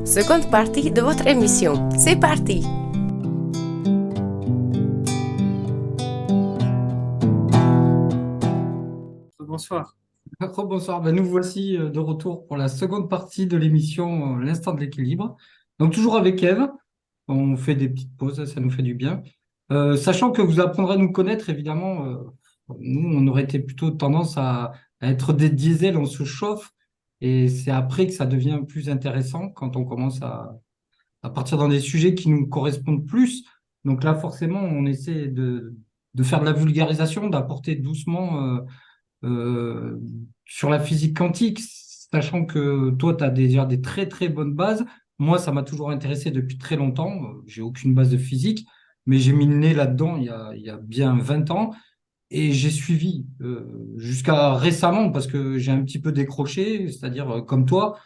Seconde partie de votre émission. C'est parti! Bonsoir. Bonsoir, nous voici de retour pour la seconde partie de l'émission L'instant de l'équilibre. Donc toujours avec Eve, on fait des petites pauses, ça nous fait du bien. Sachant que vous apprendrez à nous connaître, évidemment, nous on aurait été plutôt tendance à être des diesels, on se chauffe, et c'est après que ça devient plus intéressant quand on commence à partir dans des sujets qui nous correspondent plus. Donc là, forcément, on essaie de faire de la vulgarisation, d'apporter doucement euh, sur la physique quantique, sachant que toi, tu as déjà des très très bonnes bases. Moi, ça m'a toujours intéressé depuis très longtemps. J'ai aucune base de physique, mais j'ai mis le nez là-dedans il y a bien 20 ans. Et j'ai suivi jusqu'à récemment, parce que j'ai un petit peu décroché, c'est-à-dire comme toi,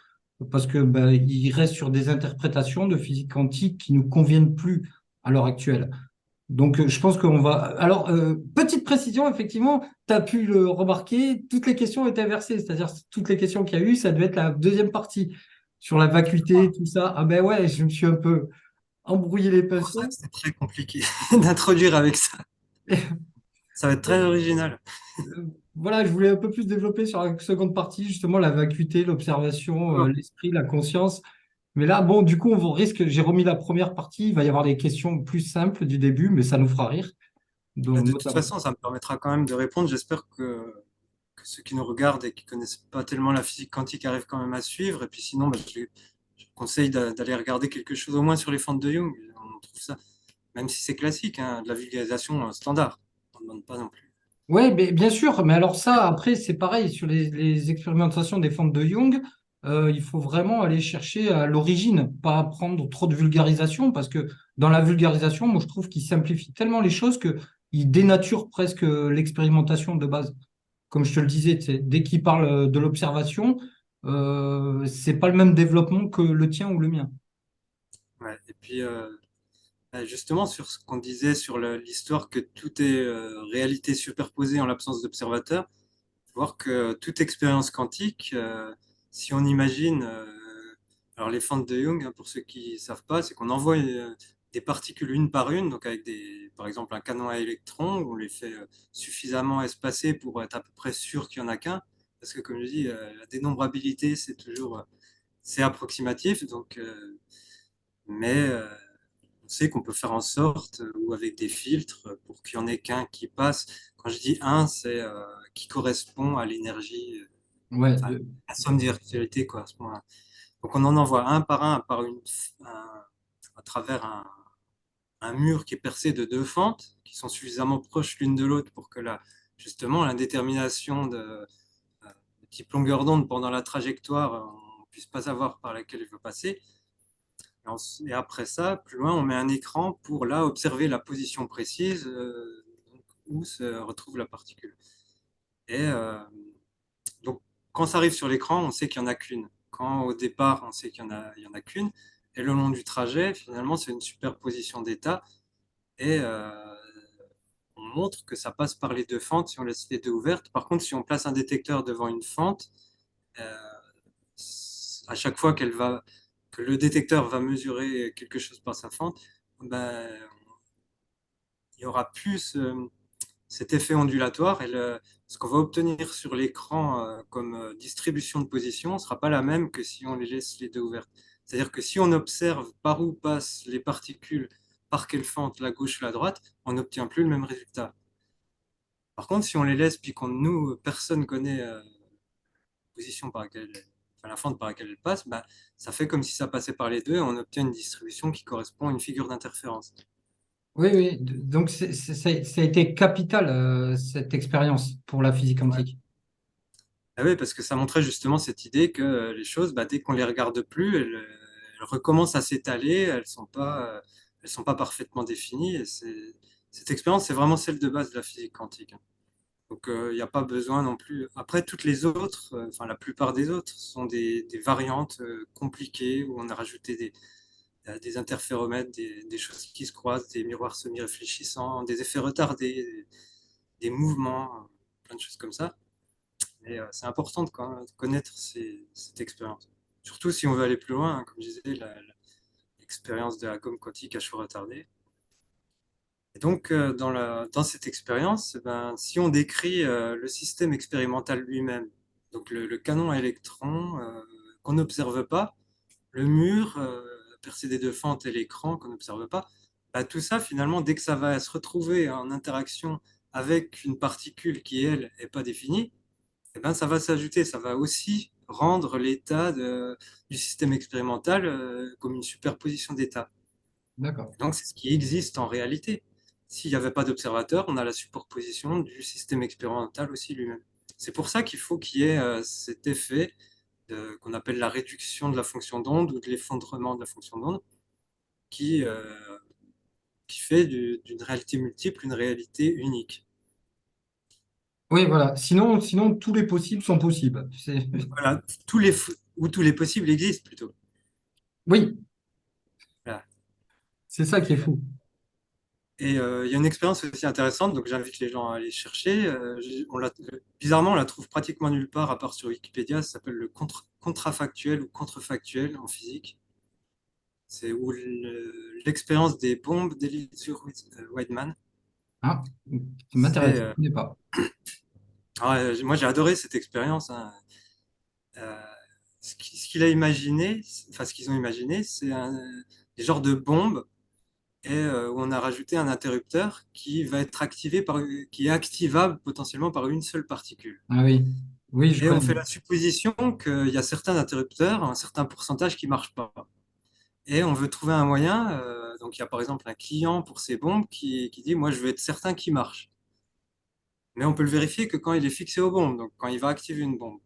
parce que il reste sur des interprétations de physique quantique qui ne conviennent plus à l'heure actuelle. Donc, je pense qu'on va. Alors, petite précision, effectivement, tu as pu le remarquer, toutes les questions étaient inversées, c'est-à-dire toutes les questions qu'il y a eu, ça devait être la deuxième partie sur la vacuité, tout ça. Ah ben ouais, je me suis un peu embrouillé les Pour ça, pinceaux. c'est très compliqué d'introduire avec ça. Ça va être très original. Voilà, je voulais un peu plus développer sur la seconde partie, justement, la vacuité, l'observation, Bon. l'esprit, la conscience. Mais là, bon, du coup, risque, j'ai remis la première partie, il va y avoir des questions plus simples du début, mais ça nous fera rire. Donc, De toute notamment. façon, ça me permettra quand même de répondre. J'espère que ceux qui nous regardent et qui connaissent pas tellement la physique quantique arrivent quand même à suivre. Et puis sinon, je conseille d'aller regarder quelque chose au moins sur les fentes de Jung. On trouve ça, même si c'est classique, hein, de la vulgarisation standard. On ne demande pas non plus. Oui, bien sûr, mais alors ça, après, c'est pareil, sur les expérimentations des fentes de Jung, il faut vraiment aller chercher à l'origine, pas prendre trop de vulgarisation, parce que dans la vulgarisation, moi, je trouve qu'il simplifie tellement les choses qu'il dénature presque l'expérimentation de base. Comme je te le disais, tu sais, dès qu'il parle de l'observation, c'est pas le même développement que le tien ou le mien. Ouais. Et puis, justement, sur ce qu'on disait sur l'histoire que tout est réalité superposée en l'absence d'observateur, voir que toute expérience quantique, si on imagine, alors les fentes de Young, hein, pour ceux qui ne savent pas, c'est qu'on envoie des particules une par une, donc avec par exemple un canon à électrons, où on les fait suffisamment espacées pour être à peu près sûr qu'il n'y en a qu'un, parce que comme je dis, la dénombrabilité, c'est toujours, c'est approximatif, donc, mais on sait qu'on peut faire en sorte, ou avec des filtres, pour qu'il n'y en ait qu'un qui passe. Quand je dis un, c'est qui correspond à l'énergie, Ouais, enfin, la somme des virtualités correspond à. Donc on en envoie un par à travers un mur qui est percé de deux fentes qui sont suffisamment proches l'une de l'autre pour que justement l'indétermination de type longueur d'onde pendant la trajectoire, on ne puisse pas savoir par laquelle il veut passer. Et après ça, plus loin, on met un écran pour là observer la position précise où se retrouve la particule. Et donc, quand ça arrive sur l'écran, on sait qu'il n'y en a qu'une. Quand au départ, on sait qu'il y en a qu'une. Et le long du trajet, finalement, c'est une superposition d'états. Et on montre que ça passe par les deux fentes si on laisse les deux ouvertes. Par contre, si on place un détecteur devant une fente, euh, à chaque fois que le détecteur va mesurer quelque chose par sa fente, ben, il y aura plus cet effet ondulatoire et ce qu'on va obtenir sur l'écran comme distribution de position ne sera pas la même que si on les laisse les deux ouvertes. C'est-à-dire que si on observe par où passent les particules, par quelle fente, la gauche ou la droite, on n'obtient plus le même résultat. Par contre, si on les laisse puis qu'on nous, personne connaît la position par laquelle, enfin, la fente par laquelle elle passe, bah, ça fait comme si ça passait par les deux et on obtient une distribution qui correspond à une figure d'interférence. oui, oui. Donc, ça a été capital, cette expérience pour la physique Ouais. quantique. Ah oui, parce que ça montrait justement cette idée que les choses, bah, dès qu'on les regarde plus, elles recommencent à s'étaler, elles sont pas parfaitement définies. Et cette expérience, c'est vraiment celle de base de la physique quantique, hein. Donc, il n'y a pas besoin non plus. Après, toutes les autres, enfin la plupart des autres, sont des variantes compliquées où on a rajouté des interféromètres, des choses qui se croisent, des miroirs semi-réfléchissants, des effets retardés, des mouvements, plein de choses comme ça. Et c'est important de connaître cette expérience. Surtout si on veut aller plus loin, hein, comme je disais, l'expérience de la gomme quantique à choix retardé. Et donc, dans cette expérience, ben, si on décrit le système expérimental lui-même, donc le canon à électrons qu'on n'observe pas, le mur percé des deux fentes et l'écran qu'on n'observe pas, bah, tout ça, finalement, dès que ça va se retrouver en interaction avec une particule qui, elle, n'est pas définie, eh ben, ça va s'ajouter, ça va aussi rendre du système expérimental comme une superposition d'états. D'accord. Donc, c'est ce qui existe en réalité. S'il n'y avait pas d'observateur, on a la superposition du système expérimental aussi lui-même. C'est pour ça qu'il faut qu'il y ait cet effet qu'on appelle la réduction de la fonction d'onde ou de l'effondrement de la fonction d'onde, qui, euh, qui fait d'une réalité multiple une réalité unique. Oui, voilà. Sinon, tous les possibles sont possibles. Voilà, tous les possibles existent plutôt. Oui, Voilà. c'est ça qui est fou. Et il y a une expérience aussi intéressante, donc j'invite les gens à aller chercher. Bizarrement, on la trouve pratiquement nulle part à part sur Wikipédia. Ça s'appelle le contrafactuel ou contrefactuel en physique. C'est où l'expérience des bombes d'Elizur Weidman. Ah, ça C'est, m'intéresse. Je ne connais pas. moi, j'ai adoré cette expérience, hein. Euh, ce qu'il a imaginé, enfin ce qu'ils ont imaginé, c'est des genres de bombes et où on a rajouté un interrupteur qui va être qui est activable potentiellement par une seule particule. Ah oui, oui, je Et on connais. fait la supposition qu'il y a certains interrupteurs, un certain pourcentage qui ne marchent pas. Et on veut trouver un moyen, donc il y a par exemple un client pour ces bombes qui dit, moi je veux être certain qu'il marche. Mais on peut le vérifier que quand il est fixé aux bombes, donc quand il va activer une bombe.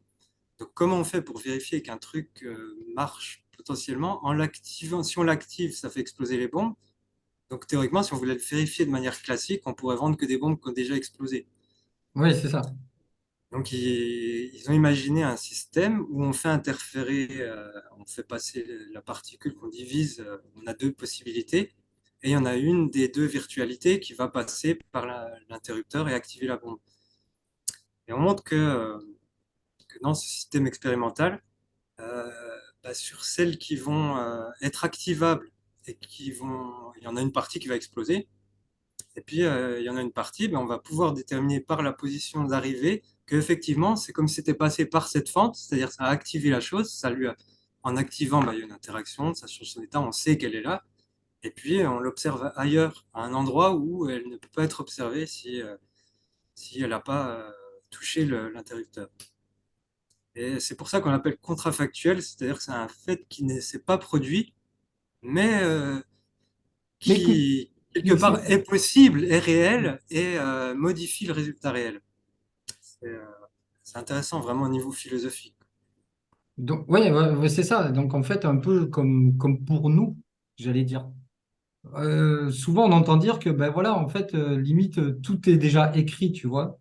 Donc comment on fait pour vérifier qu'un truc marche potentiellement en l'activant? Si on l'active, ça fait exploser les bombes. Donc théoriquement, si on voulait le vérifier de manière classique, on pourrait vendre que des bombes qui ont déjà explosé. Oui, c'est ça. Donc ils ont imaginé un système où on fait interférer, on fait passer la particule qu'on divise, on a deux possibilités, et il y en a une des deux virtualités qui va passer par l'interrupteur et activer la bombe. Et on montre que dans ce système expérimental, euh, bah, sur celles qui vont être activables il y en a une partie qui va exploser, et puis il y en a une partie, ben, on va pouvoir déterminer par la position d'arrivée qu'effectivement, c'est comme si c'était passé par cette fente, c'est-à-dire ça a activé la chose, en activant, ben, il y a une interaction, ça change son état, on sait qu'elle est là, et puis on l'observe ailleurs, à un endroit où elle ne peut pas être observée si elle n'a pas touché l'interrupteur. Et c'est pour ça qu'on l'appelle contrafactuel, c'est-à-dire que c'est un fait qui ne s'est pas produit, mais Mais qui, quelque qui part, est possible, est réel et modifie le résultat réel. C'est euh, c'est intéressant vraiment au niveau philosophique. donc, ouais, ouais, ouais, c'est ça. Donc, en fait, un peu comme pour nous, j'allais dire. Souvent, on entend dire que, ben voilà, en fait, limite, tout est déjà écrit, tu vois.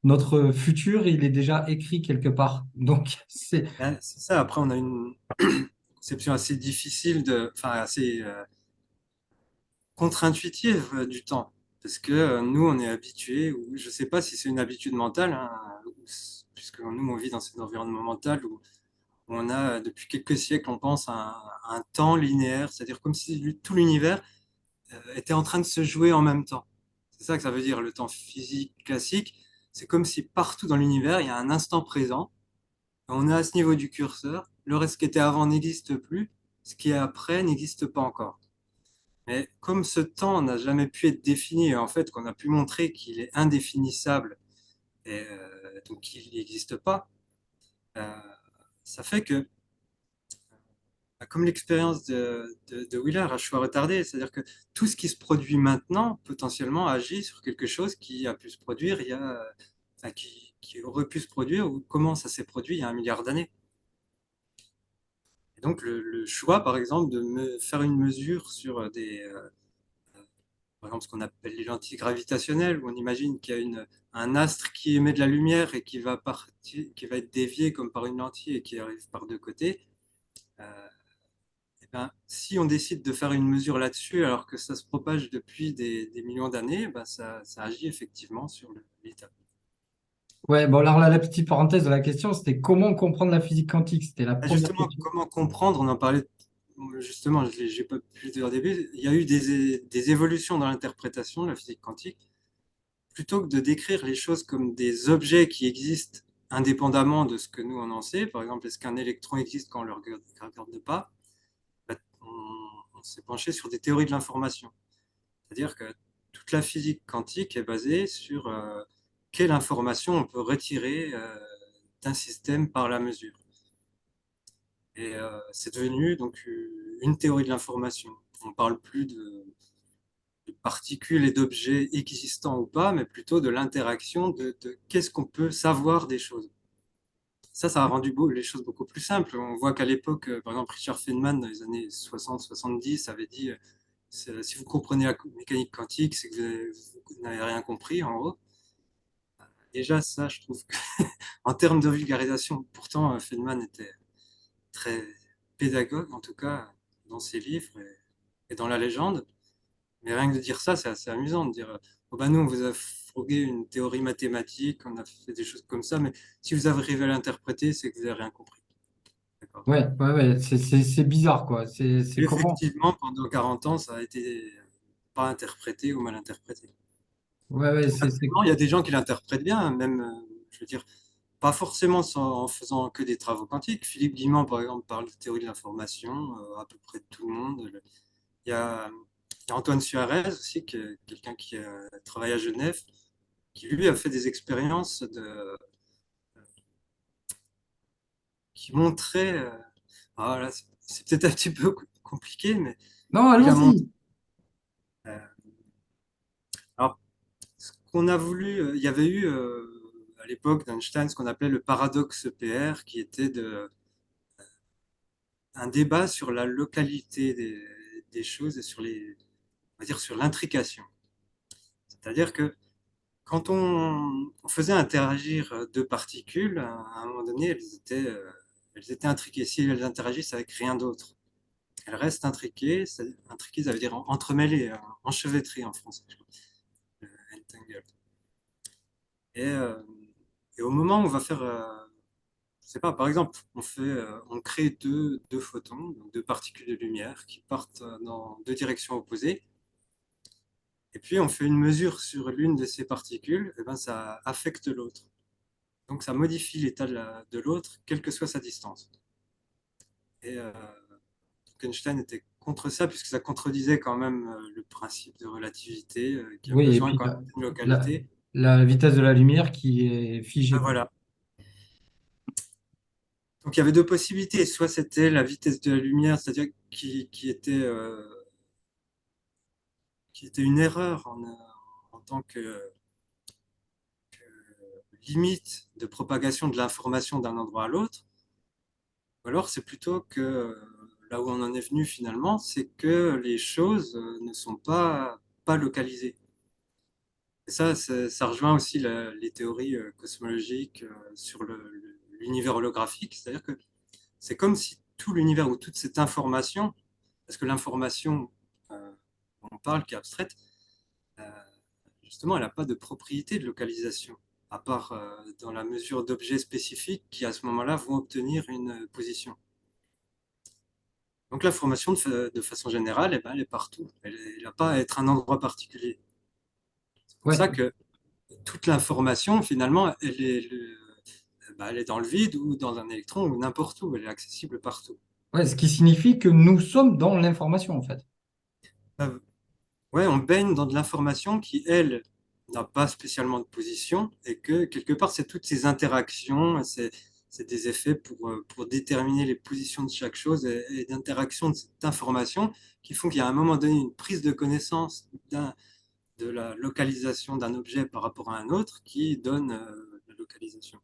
Notre futur, il est déjà écrit quelque part. Donc, c'est, Ouais, c'est ça, après on a une conception assez difficile, enfin assez contre-intuitive du temps. Parce que nous, on est habitués, ou je ne sais pas si c'est une habitude mentale, hein, puisque nous, on vit dans cet environnement mental où on a, depuis quelques siècles, on pense à un temps linéaire, c'est-à-dire comme si tout l'univers était en train de se jouer en même temps. C'est ça que ça veut dire, le temps physique classique. C'est comme si partout dans l'univers, il y a un instant présent. On est à ce niveau du curseur. Le reste qui était avant n'existe plus. Ce qui est après n'existe pas encore. Mais comme ce temps n'a jamais pu être défini, et en fait, qu'on a pu montrer qu'il est indéfinissable, et donc qu'il n'existe pas, euh, ça fait que comme l'expérience de Wheeler à choix retardé, c'est-à-dire que tout ce qui se produit maintenant, potentiellement, agit sur quelque chose qui a pu se produire enfin, qui aurait pu se produire ou comment ça s'est produit il y a 1 milliard d'années. Et donc le choix, par exemple, de faire une mesure sur par exemple, ce qu'on appelle les lentilles gravitationnelles, où on imagine qu'il y a un astre qui émet de la lumière et qui va être dévié comme par une lentille et qui arrive par deux côtés. Euh, Eh ben, si on décide de faire une mesure là-dessus, alors que ça se propage depuis des millions d'années, ben ça agit effectivement sur l'état. Ouais, bon, alors là, la petite parenthèse de la question, c'était comment comprendre la physique quantique? C'était la première Justement, question. comment comprendre? On en parlait justement, j'ai pas pu le dire au début. Il y a eu des évolutions dans l'interprétation de la physique quantique. Plutôt que de décrire les choses comme des objets qui existent indépendamment de ce que nous on en sait, par exemple, est-ce qu'un électron existe quand on ne le regarde pas, bah, on s'est penché sur des théories de l'information. C'est-à-dire que toute la physique quantique est basée sur quelle information on peut retirer d'un système par la mesure. Et c'est devenu donc une théorie de l'information. On ne parle plus de particules et d'objets existants ou pas, mais plutôt de l'interaction de qu'est-ce qu'on peut savoir des choses. Ça a rendu les choses beaucoup plus simples. On voit qu'à l'époque, par exemple, Richard Feynman, dans les années 60-70, avait dit si vous comprenez la mécanique quantique, c'est que vous n'avez rien compris, en gros. Déjà, ça, je trouve qu'en termes de vulgarisation, pourtant, Feynman était très pédagogue, en tout cas, dans ses livres et dans la légende. Mais rien que de dire ça, c'est assez amusant de dire oh ben nous, on vous a fourgué une théorie mathématique, on a fait des choses comme ça, mais si vous arrivez à l'interpréter, c'est que vous n'avez rien compris. D'accord. Ouais, ouais, ouais, c'est bizarre, quoi. C'est Et comment? effectivement, pendant 40 ans, ça a été pas interprété ou mal interprété. Ouais, ouais, Actuellement, il y a des gens qui l'interprètent bien, même, je veux dire, pas forcément en faisant que des travaux quantiques. Philippe Guimand, par exemple, parle de théorie de l'information, à peu près tout le monde. Il y a, il y a Antoine Suarez aussi, qui est quelqu'un qui travaille à Genève, qui lui a fait des expériences qui montraient, là, c'est peut-être un petit peu compliqué, mais Non, il a montré. allons-y. euh, alors, ce qu'on a voulu, il y avait eu à l'époque d'Einstein ce qu'on appelait le paradoxe PR, qui était un débat sur la localité des choses et on va dire sur l'intrication. C'est-à-dire que quand on faisait interagir deux particules, à un moment donné, elles étaient intriquées. Si elles interagissent avec rien d'autre, elles restent intriquées. Intriquées, ça veut dire entremêlées, enchevêtrées en français. Entangled. Et, euh, et au moment où on va faire, je sais pas, par exemple, on crée deux photons, donc deux particules de lumière qui partent dans deux directions opposées. Et puis on fait une mesure sur l'une de ces particules, et ben ça affecte l'autre. Donc ça modifie l'état de l'autre, quelle que soit sa distance. Et Einstein était contre ça, puisque ça contredisait quand même le principe de relativité, qui a Oui, et besoin puis quand même d'une la, localité. la vitesse de la lumière qui est Ah, figée, quoi. voilà. Donc il y avait deux possibilités. Soit c'était la vitesse de la lumière, c'est-à-dire qui était une erreur en tant que limite de propagation de l'information d'un endroit à l'autre. Ou alors c'est plutôt que là où on en est venu finalement, c'est que les choses ne sont pas localisées. Et ça rejoint aussi les théories cosmologiques sur l'univers holographique, c'est-à-dire que c'est comme si tout l'univers ou toute cette information, parce que l'information dont on parle, qui est abstraite, euh, justement, elle n'a pas de propriété de localisation, à part dans la mesure d'objets spécifiques qui, à ce moment-là, vont obtenir une position. Donc l'information, de façon générale, eh ben, elle est partout. Elle n'a pas à être un endroit particulier. C'est pour Ouais, ça que toute l'information, finalement, elle est dans le vide ou dans un électron ou n'importe où. Elle est accessible partout. ouais, ce qui signifie que nous sommes dans l'information, en fait. Euh, ouais, on baigne dans de l'information qui, elle, n'a pas spécialement de position et que, quelque part, c'est toutes ces interactions, c'est des effets pour déterminer les positions de chaque chose et d'interaction de cette information qui font qu'il y a un moment donné une prise de connaissance de la localisation d'un objet par rapport à un autre qui donne la localisation.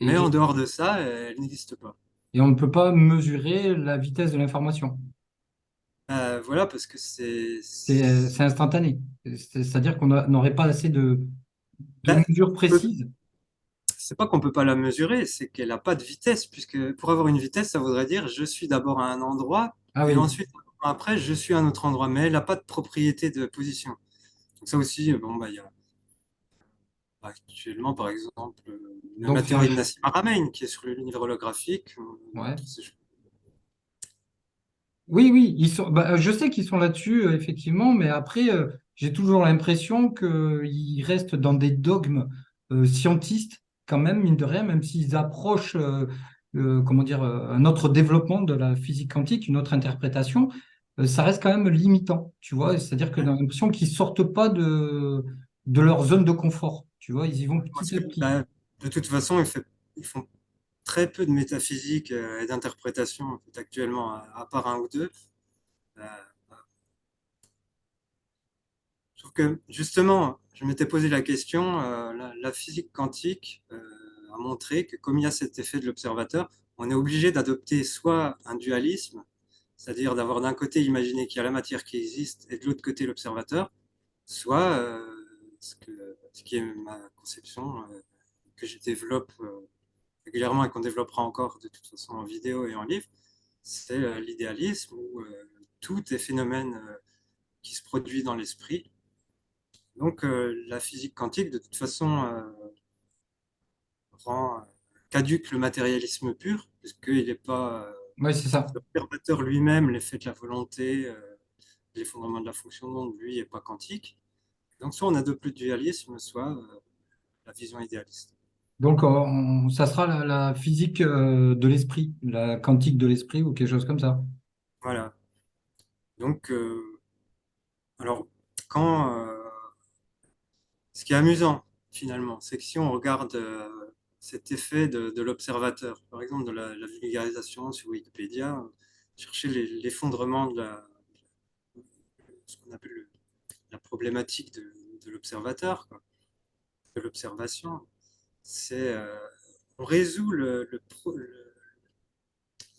Mais Et, en et, dehors de ça, elle n'existe pas. et on ne peut pas mesurer la vitesse de l'information. Voilà, parce que C'est instantané. C'est-à-dire qu'on n'aurait pas assez de ben, mesures précises. c'est pas qu'on peut pas la mesurer, c'est qu'elle n'a pas de vitesse, puisque pour avoir une vitesse, ça voudrait dire je suis d'abord à un endroit Ah et oui, ensuite après je suis à un autre endroit, mais elle n'a pas de propriété de position. Donc ça aussi, bon bah Actuellement, par exemple, même Donc, la théorie de Nassim Haramein, qui est sur l'univers holographique, ouais. montre ces choses. Oui, oui, je sais qu'ils sont là-dessus, effectivement, mais après, j'ai toujours l'impression qu'ils restent dans des dogmes scientistes, quand même, mine de rien, même s'ils approchent, comment dire, un autre développement de la physique quantique, une autre interprétation, ça reste quand même limitant, tu vois. C'est-à-dire que j'ai l'impression qu'ils sortent pas de leur zone de confort, tu vois, ils y vont Parce petit que, à petit. bah, de toute façon, ils font très peu de métaphysique et d'interprétation en fait, actuellement, à part un ou deux. Euh, je trouve que justement, je m'étais posé la question, la physique quantique a montré que comme il y a cet effet de l'observateur, on est obligé d'adopter soit un dualisme, c'est-à-dire d'avoir d'un côté imaginer qu'il y a la matière qui existe et de l'autre côté l'observateur, soit ce qui est ma conception que je développe régulièrement et qu'on développera encore de toute façon en vidéo et en livre, c'est l'idéalisme où tout est phénomène qui se produit dans l'esprit. Donc la physique quantique, de toute façon, rend caduque le matérialisme pur, puisqu'il n'est pas Oui, c'est ça. l'observateur lui-même, l'effet de la volonté, l'effondrement de la fonction d'onde, lui, n'est pas quantique. Donc soit on adopte le dualisme, soit la vision idéaliste. Donc, ça sera la physique de l'esprit, la quantique de l'esprit ou quelque chose comme ça. Voilà. Donc, alors, quand ce qui est amusant, finalement, c'est que si on regarde cet effet de l'observateur, par exemple, de la vulgarisation sur Wikipédia, chercher l'effondrement ce qu'on appelle la problématique de l'observateur, de l'observation, c'est on résout la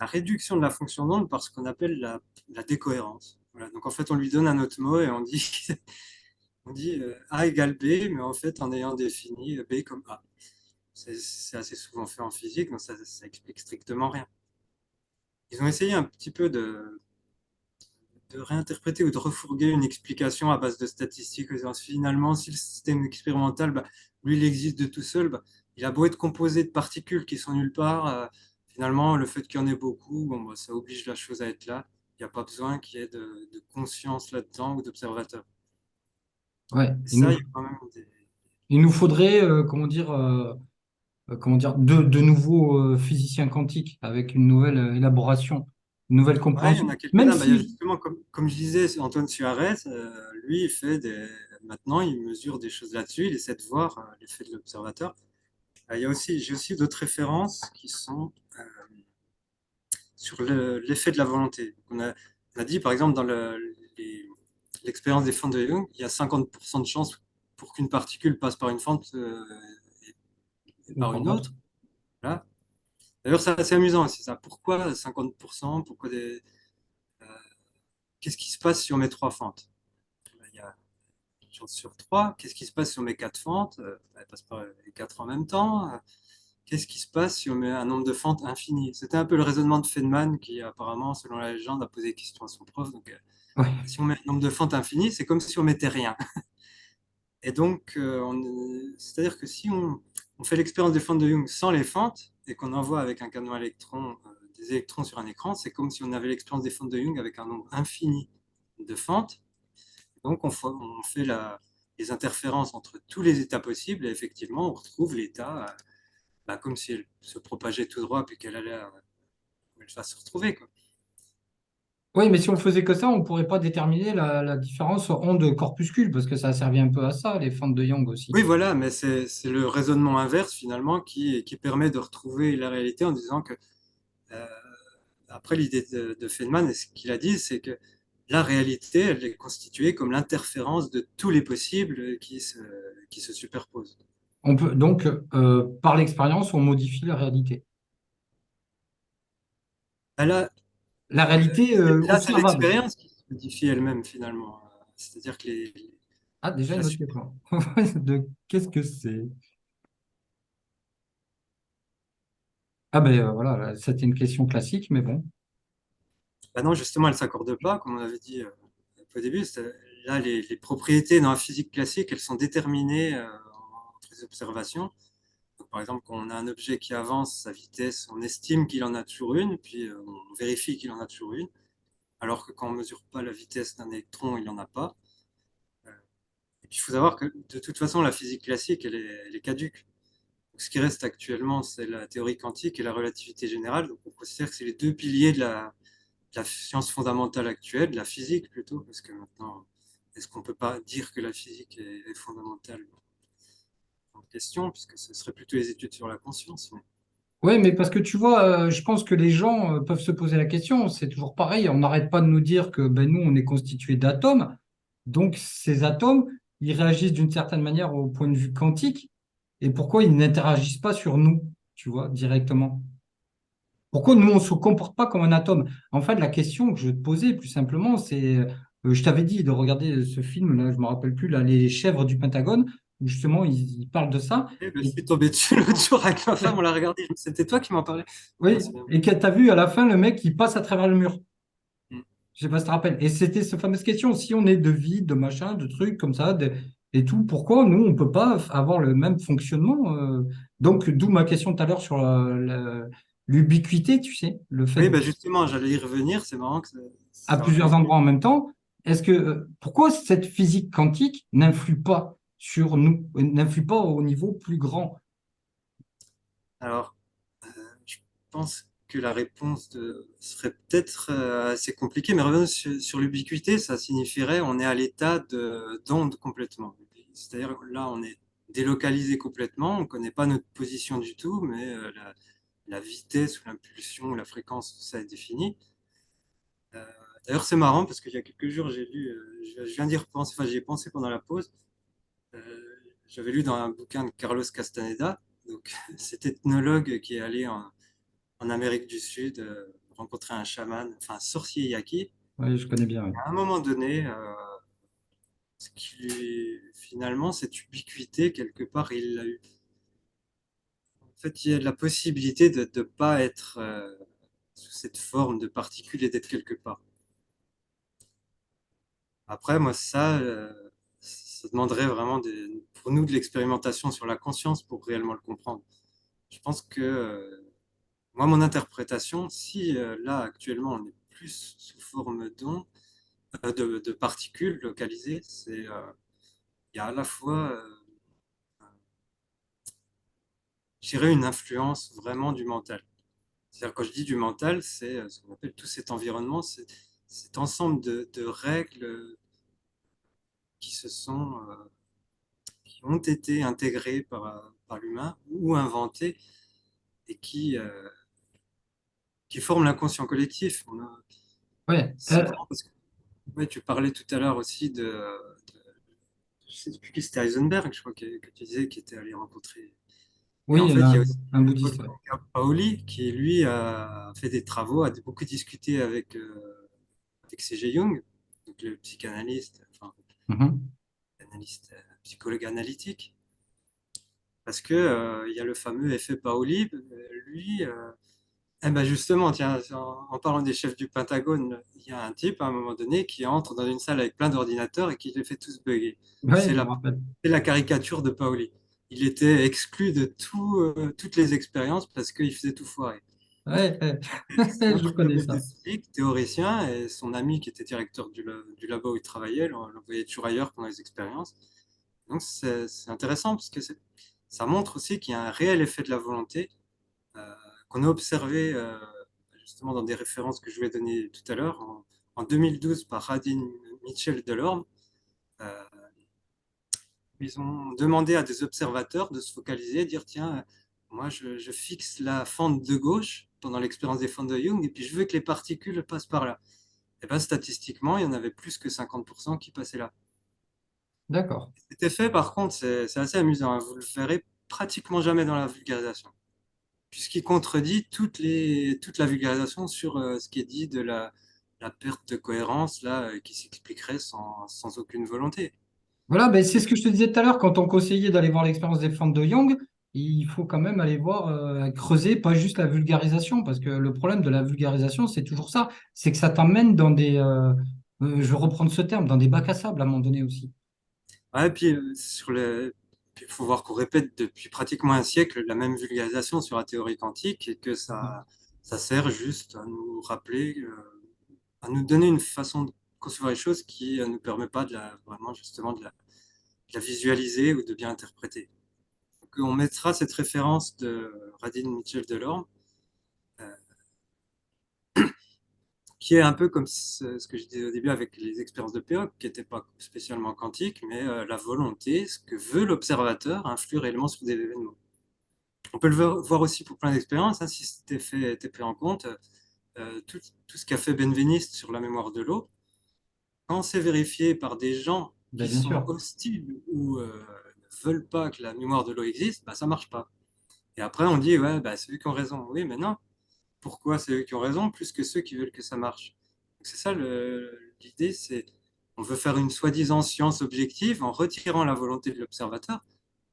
réduction de la fonction d'onde par ce qu'on appelle la décohérence. Voilà. Donc en fait, on lui donne un autre mot et on dit, on dit A égale B, mais en fait, en ayant défini B comme A. C'est assez souvent fait en physique, donc ça explique strictement rien. Ils ont essayé un petit peu de réinterpréter ou de refourguer une explication à base de statistiques. Finalement, si le système expérimental, bah, lui, il existe de tout seul, bah, il a beau être composé de particules qui sont nulle part, finalement, le fait qu'il y en ait beaucoup, bon, bah, ça oblige la chose à être là. Il n'y a pas besoin qu'il y ait de conscience là-dedans ou d'observateur. Ouais. Et ça, il y a quand même des... Il nous faudrait, comment dire, de nouveaux physiciens quantiques avec une nouvelle élaboration, une nouvelle Ouais, il y compréhension. en a Même quelques-uns. Bah, il y a si, justement, comme je disais, Antoine Suarez, lui, il fait des... Maintenant, il mesure des choses là-dessus, il essaie de voir l'effet de l'observateur. J'ai aussi d'autres références qui sont sur l'effet de la volonté. On a dit, par exemple, dans l'expérience des fentes de Young, il y a 50% de chances pour qu'une particule passe par une fente et ou par par une d'autres. autre. Voilà. D'ailleurs, c'est assez amusant aussi, ça. Pourquoi 50%? Qu'est-ce qui se passe si on met trois fentes? Il y a une chance sur trois. Qu'est-ce qui se passe si on met quatre fentes? Elle passe par les quatre en même temps. Qu'est-ce qui se passe si on met un nombre de fentes infini? C'était un peu le raisonnement de Feynman qui, apparemment, selon la légende, a posé des questions à son prof. Donc, Ouais. si on met un nombre de fentes infini, c'est comme si on mettait rien. Et donc, c'est-à-dire que si on fait l'expérience des fentes de Young sans les fentes et qu'on envoie avec un canon électron des électrons sur un écran, c'est comme si on avait l'expérience des fentes de Young avec un nombre infini de fentes. Donc, on fait les interférences entre tous les états possibles et effectivement, on retrouve l'état bah, comme si elle se propageait tout droit puis qu'elle allait elle va se retrouver. Quoi. Oui, mais si on faisait que ça, on ne pourrait pas déterminer la différence onde-corpuscule, parce que ça a servi un peu à ça, les fentes de Young aussi. Oui, voilà, mais c'est le raisonnement inverse finalement qui permet de retrouver la réalité en disant que, euh, après l'idée de Feynman, et ce qu'il a dit, c'est que la réalité, elle est constituée comme l'interférence de tous les possibles qui se superposent. On peut donc, par l'expérience, on modifie la réalité. Là, La réalité là c'est observable. l'expérience qui se modifie elle-même finalement. C'est-à-dire que Ah, déjà la une autre super- question. De qu'est-ce que c'est? Ah ben voilà, c'était une question classique, mais bon. bah non, justement, elle ne s'accorde pas, comme on avait dit au début. Là, les propriétés dans la physique classique, elles sont déterminées les observations. Donc, par exemple, quand on a un objet qui avance, sa vitesse, on estime qu'il en a toujours une, puis on vérifie qu'il en a toujours une, alors que quand on ne mesure pas la vitesse d'un électron, il n'en a pas. Et puis il faut savoir que de toute façon, la physique classique, elle est caduque. Donc, ce qui reste actuellement, c'est la théorie quantique et la relativité générale. Donc on considère que c'est les deux piliers de la science fondamentale actuelle, de la physique plutôt, parce que maintenant, est-ce qu'on ne peut pas dire que la physique est fondamentale en question, puisque ce serait plutôt les études sur la conscience. Mais... Oui, mais parce que tu vois, je pense que les gens peuvent se poser la question, c'est toujours pareil, on n'arrête pas de nous dire que ben, nous, on est constitué d'atomes, donc ces atomes, ils réagissent d'une certaine manière au point de vue quantique, et pourquoi ils n'interagissent pas sur nous, tu vois, directement? Pourquoi nous, on ne se comporte pas comme un atome? En fait, la question que je veux te poser, plus simplement, c'est, je t'avais dit de regarder ce film, là, je ne me rappelle plus, là, Les Chèvres du Pentagone, où justement, ils parlent de ça. eh ben, je Et suis tombé dessus l'autre jour avec ma femme, on l'a regardé. C'était toi qui m'en parlais. Je m'en oui, souviens. et que tu as vu à la fin le mec qui passe à travers le mur. Mm. Je sais pas si tu te rappelles. Et c'était cette fameuse question, si on est de vide, de machin, de trucs comme ça, et tout, pourquoi nous, on ne peut pas avoir le même fonctionnement donc, d'où ma question tout à l'heure sur l'ubiquité, tu sais, le fait Oui, de ben justement, j'allais y revenir. C'est marrant que à ça plusieurs revienne. endroits en même temps. Pourquoi cette physique quantique n'influe pas sur nous, n'influe pas au niveau plus grand? Alors, je pense que la réponse serait peut-être assez compliquée, mais revenons sur l'ubiquité, ça signifierait on est à l'état d'onde complètement. C'est-à-dire là, on est délocalisé complètement, on ne connaît pas notre position du tout, mais la vitesse ou l'impulsion ou la fréquence, tout ça est défini. Euh, D'ailleurs, c'est marrant parce qu'il y a quelques jours, j'ai lu, je viens d'y repenser, enfin j'y ai pensé pendant la pause. J'avais lu dans un bouquin de Carlos Castaneda, donc cet ethnologue qui est allé en Amérique du Sud, rencontrer un chaman, enfin un sorcier yaqui. Oui, je connais bien. Oui. À un moment donné, finalement, cette ubiquité, quelque part, il l'a eu. En fait, il y a la possibilité de ne pas être sous cette forme de particules et d'être quelque part. Après, moi, ça demanderait vraiment pour nous de l'expérimentation sur la conscience pour réellement le comprendre. Je pense que moi, mon interprétation, si là, actuellement, on est plus sous forme d'onde, de particules localisées, il y a à la fois, je dirais, une influence vraiment du mental. C'est-à-dire, quand je dis du mental, c'est ce qu'on appelle tout cet environnement, c'est cet ensemble de règles qui se sont, qui ont été intégrées par l'humain ou inventées et qui forment l'inconscient collectif. Ouais. C'est marrant parce que ouais, tu parlais tout à l'heure aussi je ne sais plus qui c'était, Heisenberg, je crois que tu disais, qui était allé rencontrer. Et en Oui, fait, il y a aussi un bouddhiste. Ouais. Wolfgang Pauli qui, lui, a fait des travaux, a beaucoup discuté avec C.G. Jung, donc le psychanalyste, enfin, Mhm. analyste, psychologue analytique, parce que il y a le fameux effet Pauli. Lui, eh ben justement, tiens, en parlant des chefs du Pentagone, il y a un type à un moment donné qui entre dans une salle avec plein d'ordinateurs et qui les fait tous bugger. Ouais, C'est je me la, rappelle. c'est la caricature de Pauli. Il était exclu de toutes les expériences parce qu'il faisait tout foirer. Ouais, ouais. C'est un Je connais psychologue de ça. physique, théoricien, et son ami qui était directeur du labo où il travaillait l'envoyait toujours ailleurs pendant les expériences. Donc c'est intéressant parce que ça montre aussi qu'il y a un réel effet de la volonté euh, qu'on a observé justement dans des références que je vous ai données tout à l'heure en 2012 par Radin Mitchell Delorme. Euh, Ils ont demandé à des observateurs de se focaliser, dire tiens, moi je fixe la fente de gauche pendant l'expérience des fentes de Young et puis je veux que les particules passent par là. Et bien statistiquement, il y en avait plus que 50% qui passaient là. D'accord. Cet effet, par contre, c'est assez amusant, hein. Vous le verrez pratiquement jamais dans la vulgarisation, puisqu'il contredit toute la vulgarisation sur ce qui est dit de la perte de cohérence là, qui s'expliquerait sans aucune volonté. Voilà, ben, c'est ce que je te disais tout à l'heure, quand on conseillait d'aller voir l'expérience des fentes de Young, il faut quand même aller voir, creuser, pas juste la vulgarisation, parce que le problème de la vulgarisation, c'est toujours ça, c'est que ça t'emmène dans je vais reprendre ce terme, dans des bacs à sable à un moment donné aussi. Ouais, et puis Puis il faut voir qu'on répète depuis pratiquement un siècle la même vulgarisation sur la théorie quantique et que ça sert juste à nous rappeler, à nous donner une façon de concevoir les choses qui ne nous permet pas vraiment justement de la visualiser ou de bien interpréter. Donc, on mettra cette référence de Radin Mitchell Delorme, euh, qui est un peu comme ce que je disais au début avec les expériences de Péoc, qui n'étaient pas spécialement quantiques, mais la volonté, ce que veut l'observateur, influe réellement sur des événements. On peut le voir aussi pour plein d'expériences, hein, si c'était était pris en compte. Tout ce qu'a fait Benveniste sur la mémoire de l'eau, quand c'est vérifié par des gens Ben, qui bien sont sûr. hostiles ou ne veulent pas que la mémoire de l'eau existe, bah, ça marche pas. Et après, on dit, ouais, bah, c'est eux qui ont raison. Oui, mais non. Pourquoi c'est eux qui ont raison plus que ceux qui veulent que ça marche? C'est ça l'idée, c'est on veut faire une soi-disant science objective en retirant la volonté de l'observateur,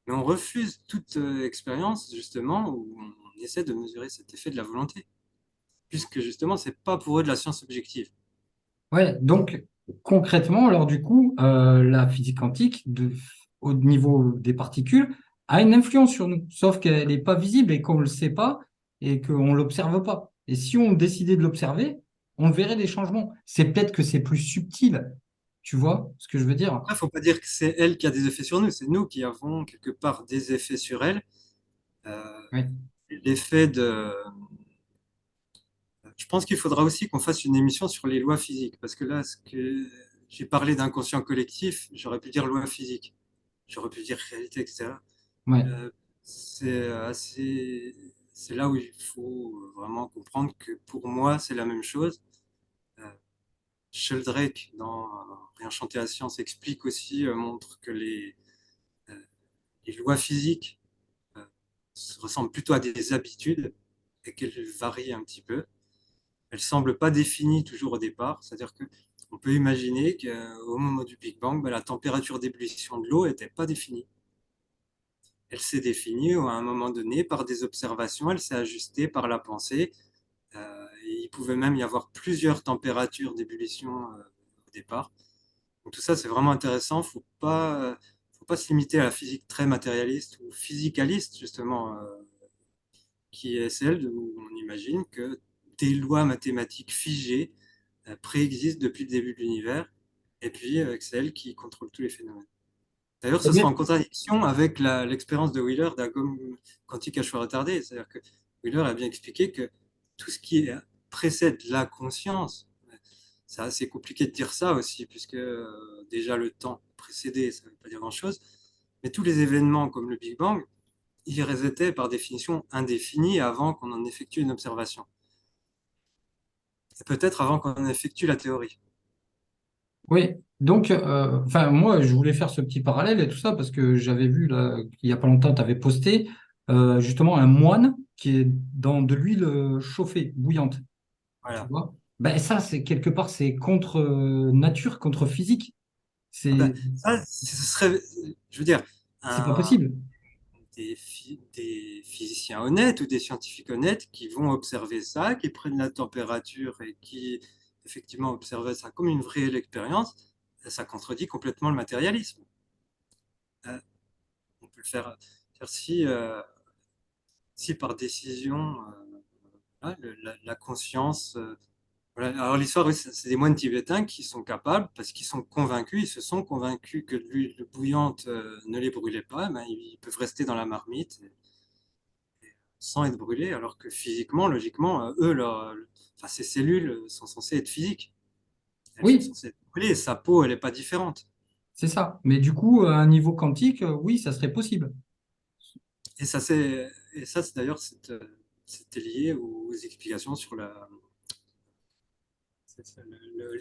mais on refuse toute expérience justement où on essaie de mesurer cet effet de la volonté, puisque justement, c'est pas pour eux de la science objective. Ouais, donc concrètement, alors du coup, la physique quantique, au niveau des particules, a une influence sur nous, sauf qu'elle n'est pas visible et qu'on ne le sait pas et qu'on ne l'observe pas. Et si on décidait de l'observer, on verrait des changements. C'est peut-être que c'est plus subtil, tu vois ce que je veux dire? Après, il ne faut pas dire que c'est elle qui a des effets sur nous, c'est nous qui avons quelque part des effets sur elle. Euh, Oui, L'effet de, je pense qu'il faudra aussi qu'on fasse une émission sur les lois physiques, parce que là, ce que j'ai parlé d'inconscient collectif, j'aurais pu dire loi physique, j'aurais pu dire réalité, etc. ouais. Euh, c'est là où il faut vraiment comprendre que pour moi, c'est la même chose. Euh, Sheldrake, dans Rien chanter à la science, explique aussi, montre que euh, les lois physiques euh, ressemblent plutôt à des habitudes et qu'elles varient un petit peu. Elle ne semble pas définie toujours au départ, c'est-à-dire qu'on peut imaginer qu'au moment du Big Bang, ben, la température d'ébullition de l'eau n'était pas définie. Elle s'est définie à un moment donné par des observations, elle s'est ajustée par la pensée. Et il pouvait même y avoir plusieurs températures d'ébullition au départ. Donc tout ça, c'est vraiment intéressant. Faut pas se limiter à la physique très matérialiste ou physicaliste, justement, qui est celle où on imagine que des lois mathématiques figées préexistent depuis le début de l'univers, et puis que c'est elle qui contrôle tous les phénomènes. D'ailleurs, Eh ce sera bien, en contradiction avec l'expérience de Wheeler d'un gomme quantique à choix retardé. C'est-à-dire que Wheeler a bien expliqué que tout ce qui précède la conscience, c'est assez compliqué de dire ça aussi, puisque déjà le temps précédé, ça ne veut pas dire grand-chose, mais tous les événements comme le Big Bang, ils étaient par définition indéfinis avant qu'on en effectue une observation. Et peut-être avant qu'on en effectue la théorie. oui, donc, enfin, moi, je voulais faire ce petit parallèle et tout ça parce que j'avais vu, là, il n'y a pas longtemps, tu avais posté justement un moine qui est dans de l'huile chauffée, bouillante, tu Voilà. vois. Ben, ça, c'est quelque part, c'est contre nature, contre physique. Ah ben, C'est, ça, ce serait, je veux dire, c'est pas un, possible. des physiciens honnêtes ou des scientifiques honnêtes qui vont observer ça, qui prennent la température et qui effectivement observent ça comme une vraie expérience, ça contredit complètement le matérialisme. Euh, on peut le faire, si, si par décision, voilà, la conscience. Voilà. Alors l'histoire, oui, c'est des moines tibétains qui sont capables, parce qu'ils sont convaincus, ils se sont convaincus que l'huile bouillante ne les brûlait pas, ben, ils peuvent rester dans la marmite sans être brûlés, alors que physiquement, logiquement, eux, enfin, ces cellules sont censées être physiques. Elles sont Oui, censées être brûlées, sa peau, elle n'est pas différente. c'est ça. Mais du coup, à un niveau quantique, oui, ça serait possible. Et ça, c'est d'ailleurs, c'était lié aux explications sur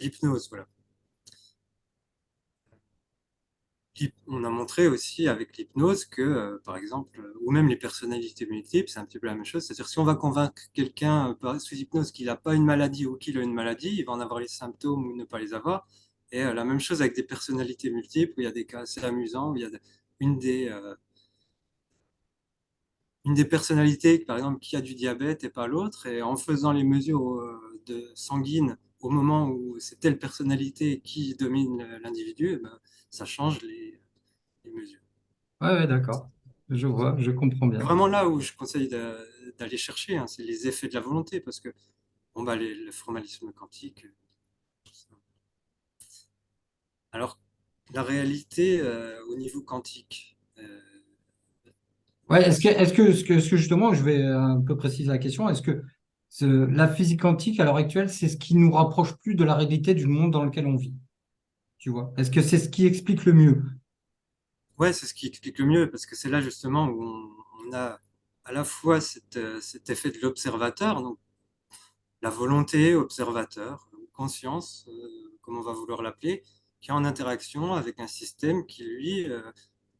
l'hypnose. Voilà. On a montré aussi avec l'hypnose que, par exemple, ou même les personnalités multiples, c'est un petit peu la même chose. C'est-à-dire, si on va convaincre quelqu'un sous hypnose qu'il n'a pas une maladie ou qu'il a une maladie, il va en avoir les symptômes ou ne pas les avoir. Et la même chose avec des personnalités multiples, où il y a des cas assez amusants, où il y a une des, euh, une des personnalités, par exemple, qui a du diabète et pas l'autre, et en faisant les mesures sanguines au moment où c'est telle personnalité qui domine l'individu, eh ben, ça change les mesures. Ouais, ouais, d'accord. Je vois, je comprends C'est bien. vraiment là où je conseille d'aller chercher, hein, c'est les effets de la volonté, parce que bon, bah, le formalisme quantique, alors la réalité au niveau quantique, Ouais, voilà, est-ce que justement, je vais un peu préciser la question, est-ce que la physique quantique à l'heure actuelle, c'est ce qui nous rapproche plus de la réalité du monde dans lequel on vit, tu vois? Est-ce que c'est ce qui explique le mieux? ouais, c'est ce qui explique le mieux, parce que c'est là justement où on a à la fois cet effet de l'observateur, donc la volonté observateur, ou conscience, comme on va vouloir l'appeler, qui est en interaction avec un système qui, lui,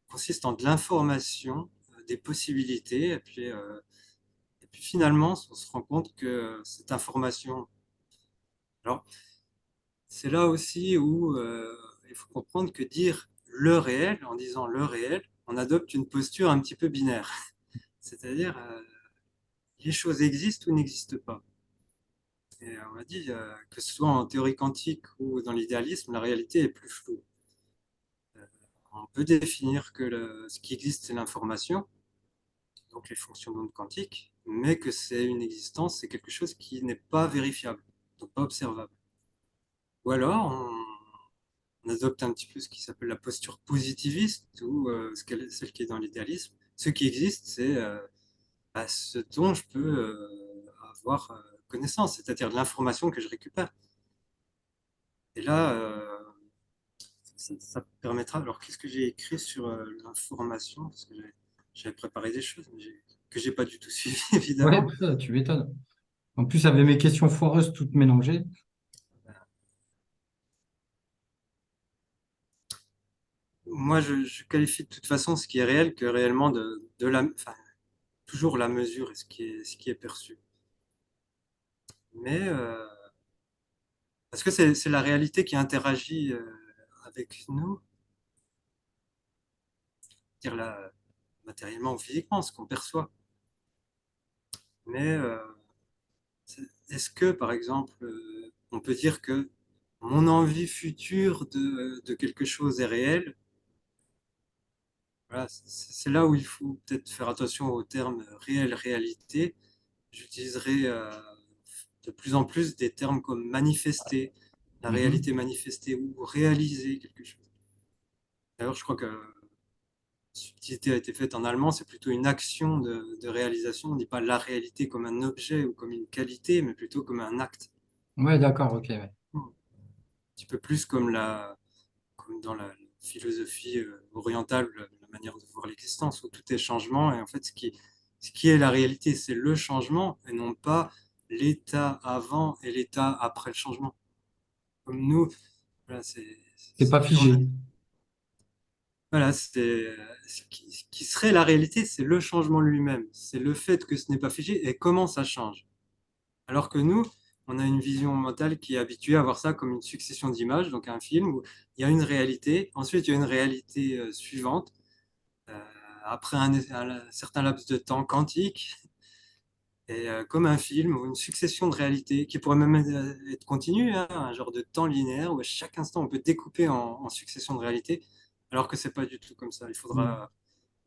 consiste en de l'information, des possibilités, et puis finalement, on se rend compte que cette information, alors c'est là aussi où il faut comprendre que dire le réel, en disant le réel, on adopte une posture un petit peu binaire. C'est-à-dire, les choses existent ou n'existent pas. Et on m'a dit que ce soit en théorie quantique ou dans l'idéalisme, la réalité est plus floue. Euh, on peut définir que ce qui existe, c'est l'information, donc les fonctions d'onde quantique, mais que c'est une existence, c'est quelque chose qui n'est pas vérifiable, donc pas observable. Ou alors, on adopte un petit peu ce qui s'appelle la posture positiviste, ou celle qui est dans l'idéalisme. Ce qui existe, c'est ce dont je peux avoir connaissance, c'est-à-dire de l'information que je récupère. Et là, ça permettra. Alors, qu'est-ce que j'ai écrit sur l'information? Parce que j'avais préparé des choses, mais que j'ai pas du tout suivi, Ouais, évidemment. tu m'étonnes. En plus, avec mes questions foireuses toutes mélangées. Moi, je qualifie de toute façon ce qui est réel que réellement enfin, toujours la mesure et ce qui est perçu. Mais parce que c'est la réalité qui interagit avec nous, dire là, matériellement ou physiquement, ce qu'on perçoit. Mais est-ce que, par exemple, on peut dire que mon envie future de quelque chose est réelle? Voilà, c'est là où il faut peut-être faire attention au terme réel, réalité. J'utiliserai de plus en plus des termes comme manifester, la réalité Mhm. manifestée ou réaliser quelque chose. D'ailleurs, je crois que subtilité a été faite en allemand, c'est plutôt une action de réalisation. On ne dit pas la réalité comme un objet ou comme une qualité, mais plutôt comme un acte. Ouais, d'accord, ok. Ouais. Un petit peu plus comme comme dans la philosophie orientale, la manière de voir l'existence, où tout est changement. Et en fait, ce qui est la réalité, c'est le changement et non pas l'état avant et l'état après le changement. Comme nous, voilà, C'est c'est pas toujours figé. voilà, ce qui serait la réalité, c'est le changement lui-même. C'est le fait que ce n'est pas figé et comment ça change. Alors que nous, on a une vision mentale qui est habituée à voir ça comme une succession d'images, donc un film où il y a une réalité, ensuite il y a une réalité suivante, euh, après un certain laps de temps quantique, et comme un film ou une succession de réalités qui pourrait même être continue, hein, un genre de temps linéaire où à chaque instant on peut découper en succession de réalités, alors que c'est pas du tout comme ça.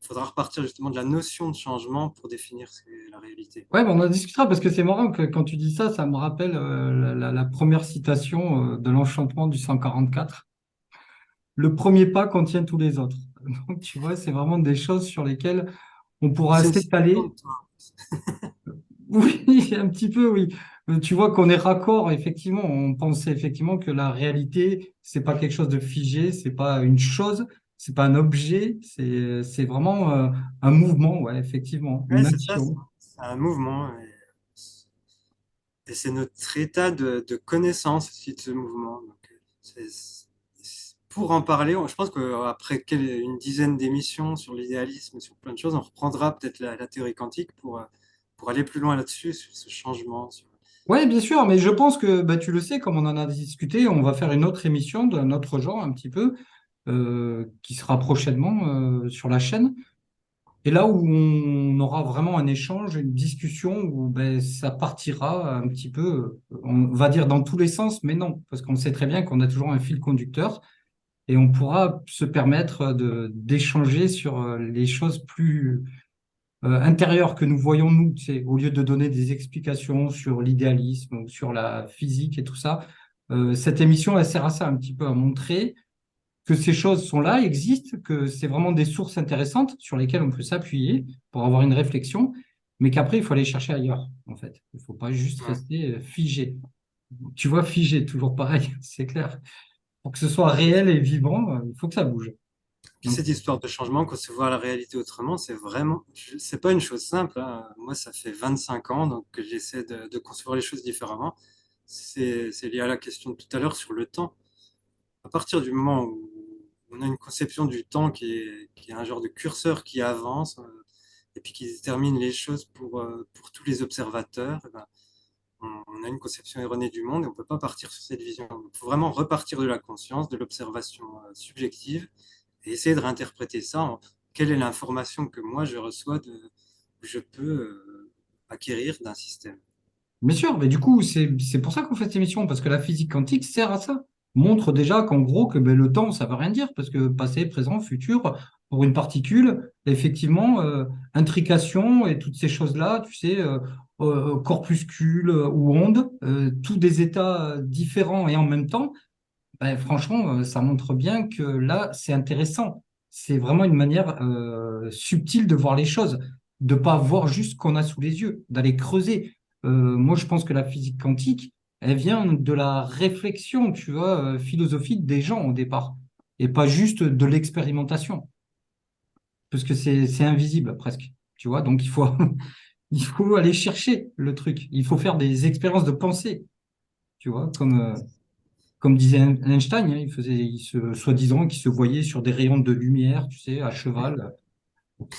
Faudra repartir justement de la notion de changement pour définir ce qu'est la réalité. Ouais, on en discutera parce que c'est marrant que quand tu dis ça, ça me rappelle la première citation de l'Enchantement du 144. Le premier pas contient tous les autres. Donc, tu vois, c'est vraiment des choses sur lesquelles on pourra C'est une citation s'étaler. de toi. Oui, un petit peu, oui. Tu vois qu'on est raccord, effectivement. On pensait effectivement que la réalité, c'est pas quelque chose de figé, c'est pas une chose, c'est pas un objet, c'est vraiment un mouvement, ouais, effectivement, Ouais, une c'est ça, action. c'est un mouvement. Et c'est notre état de connaissance aussi de ce mouvement. Donc, pour en parler, je pense qu'après une dizaine d'émissions sur l'idéalisme, sur plein de choses, on reprendra peut-être la théorie quantique pour aller plus loin là-dessus, sur ce changement. Ouais, bien sûr, mais je pense que bah, tu le sais, comme on en a discuté, on va faire une autre émission d'un autre genre un petit peu, qui sera prochainement sur la chaîne. Et là où on aura vraiment un échange, une discussion où ben, ça partira un petit peu, on va dire dans tous les sens, mais non, parce qu'on sait très bien qu'on a toujours un fil conducteur. et on pourra se permettre d'échanger sur les choses plus intérieures que nous voyons nous, tu sais, au lieu de donner des explications sur l'idéalisme ou sur la physique et tout ça. Cette émission, elle sert à ça un petit peu, à montrer que ces choses sont là, existent, que c'est vraiment des sources intéressantes sur lesquelles on peut s'appuyer pour avoir une réflexion, mais qu'après, il faut aller chercher ailleurs, en fait. Il ne faut pas juste Ouais. rester figé. Tu vois, figé, toujours pareil, c'est clair. Pour que ce soit réel et vivant, il faut que ça bouge. Puis Donc, cette histoire de changement, concevoir la réalité autrement, c'est pas une chose simple, hein. Moi, ça fait 25 ans donc, que j'essaie de concevoir les choses différemment. C'est lié à la question de tout à l'heure sur le temps. À partir du moment où on a une conception du temps qui est un genre de curseur qui avance et puis qui détermine les choses pour tous les observateurs, eh ben, on a une conception erronée du monde et on ne peut pas partir sur cette vision. Il faut vraiment repartir de la conscience, de l'observation subjective et essayer de réinterpréter ça en quelle est l'information que moi je reçois que je peux acquérir d'un système. bien sûr, mais du coup, c'est pour ça qu'on fait cette émission, parce que la physique quantique sert à ça. Montre déjà qu'en gros, que ben, le temps, ça veut rien dire, parce que passé, présent, futur, pour une particule, effectivement, intrication et toutes ces choses-là, tu sais, corpuscules ou ondes, tous des états différents et en même temps, ben, franchement, ça montre bien que là, c'est intéressant. C'est vraiment une manière subtile de voir les choses, de pas voir juste ce qu'on a sous les yeux, d'aller creuser. Moi, je pense que la physique quantique, elle vient de la réflexion, tu vois, philosophique des gens au départ, et pas juste de l'expérimentation, parce que c'est invisible presque, tu vois. Donc, il faut, il faut aller chercher le truc. Il faut faire des expériences de pensée, tu vois, comme disait Einstein, hein, soi-disant qu'il se voyait sur des rayons de lumière, tu sais, à cheval. Donc,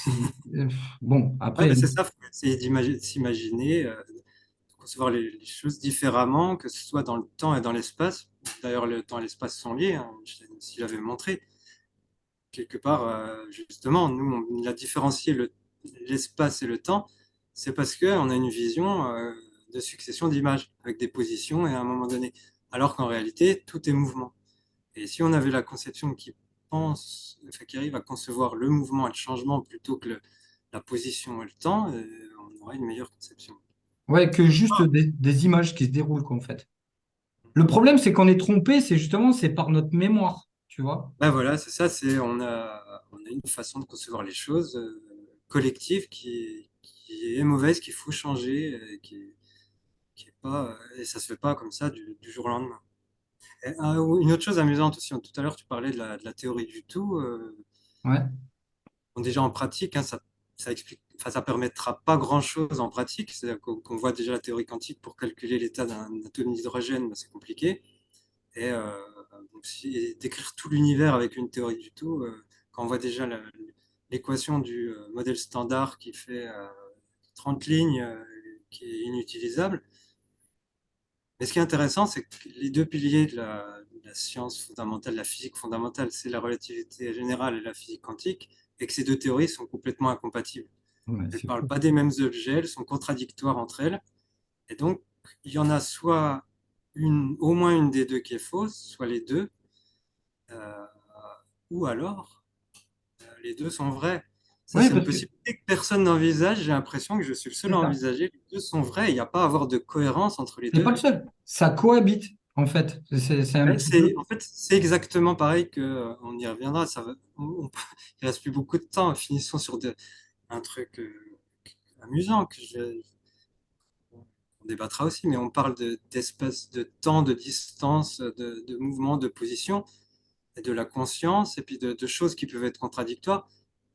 euh, bon, Ouais, après, ben c'est ça, il faut essayer s'imaginer, de concevoir les choses différemment, que ce soit dans le temps et dans l'espace. D'ailleurs, le temps et l'espace sont liés, hein, je l'avais montré. Quelque part, justement, nous, on a différencié l'espace et le temps, c'est parce qu'on a une vision de succession d'images, avec des positions et à un moment donné. Alors qu'en réalité, tout est mouvement. Et si on avait la conception enfin, qui arrive à concevoir le mouvement et le changement plutôt que la position et le temps, on aurait une meilleure conception. ouais, que juste des images qui se déroulent, quoi, en fait. Le problème, c'est qu'on est trompé, c'est justement, c'est par notre mémoire, tu vois. Ben voilà, c'est ça, on a une façon de concevoir les choses collective qui est mauvaise, qu'il faut changer, qui est pas, et ça se fait pas comme ça du jour au lendemain. Et, une autre chose amusante aussi, tout à l'heure tu parlais de la théorie du tout. Ouais, Bon, déjà en pratique, hein, ça explique, enfin, ça permettra pas grand-chose en pratique. C'est-à-dire qu'on voit déjà la théorie quantique pour calculer l'état d'un atome d'hydrogène, ben, c'est compliqué. Et donc, décrire tout l'univers avec une théorie du tout, quand on voit déjà l'équation du modèle standard qui fait 30 lignes, qui est inutilisable. Mais ce qui est intéressant, c'est que les deux piliers de la science fondamentale, de la physique fondamentale, c'est la relativité générale et la physique quantique, et que ces deux théories sont complètement incompatibles. ouais, Elles ne c'est parlent fou. pas des mêmes objets, elles sont contradictoires entre elles. Et donc, il y en a soit au moins une des deux qui est fausse, soit les deux, euh, ou alors les deux sont vrais. Ça, Ouais, c'est une parce que possibilité que personne n'envisage. J'ai l'impression que je suis le seul c'est à ça. envisager. Les deux sont vrais. Il n'y a pas à avoir de cohérence entre les C'est pas deux. le seul. Ça cohabite, en fait. C'est un petit peu. En fait, c'est exactement pareil que, on y reviendra. Il reste plus beaucoup de temps. Finissons sur un truc amusant on débattra aussi, mais on parle d'espace, de temps, de distance, de mouvement, de position, et de la conscience, et puis de choses qui peuvent être contradictoires.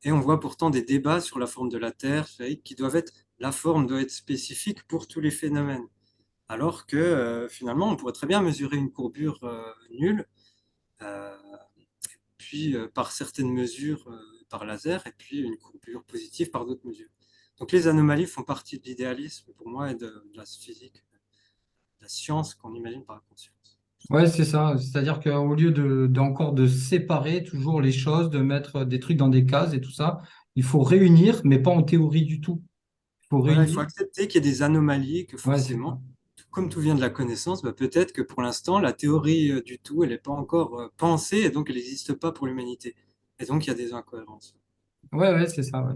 Et on voit pourtant des débats sur la forme de la Terre, qui doivent être, la forme doit être spécifique pour tous les phénomènes. Alors que finalement, on pourrait très bien mesurer une courbure nulle, euh, puis par certaines mesures par laser, et puis une courbure positive par d'autres mesures. Donc les anomalies font partie de l'idéalisme pour moi et de la physique, de la science qu'on imagine par la conscience. Ouais, c'est ça. C'est-à-dire qu'au lieu encore de séparer toujours les choses, de mettre des trucs dans des cases et tout ça, il faut réunir, mais pas en théorie du tout. Il faut Voilà, il réunir. faut accepter qu'il y ait des anomalies, que Ouais, c'est ça. forcément comme tout vient de la connaissance, bah, peut-être que pour l'instant, la théorie du tout, elle n'est pas encore pensée et donc elle n'existe pas pour l'humanité. Et donc, il y a des incohérences. Ouais, ouais, c'est ça, ouais.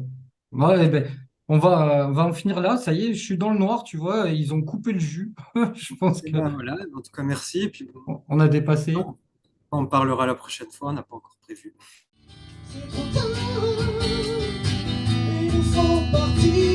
Ouais, eh ben, on va en finir là. Ça y est, je suis dans le noir, tu vois. Ils ont coupé le jus. Je pense Et que ben voilà, en tout cas, merci. Et puis, bon, on a dépassé. on parlera la prochaine fois, on n'a pas encore prévu. C'est trop tard, il nous faut partir.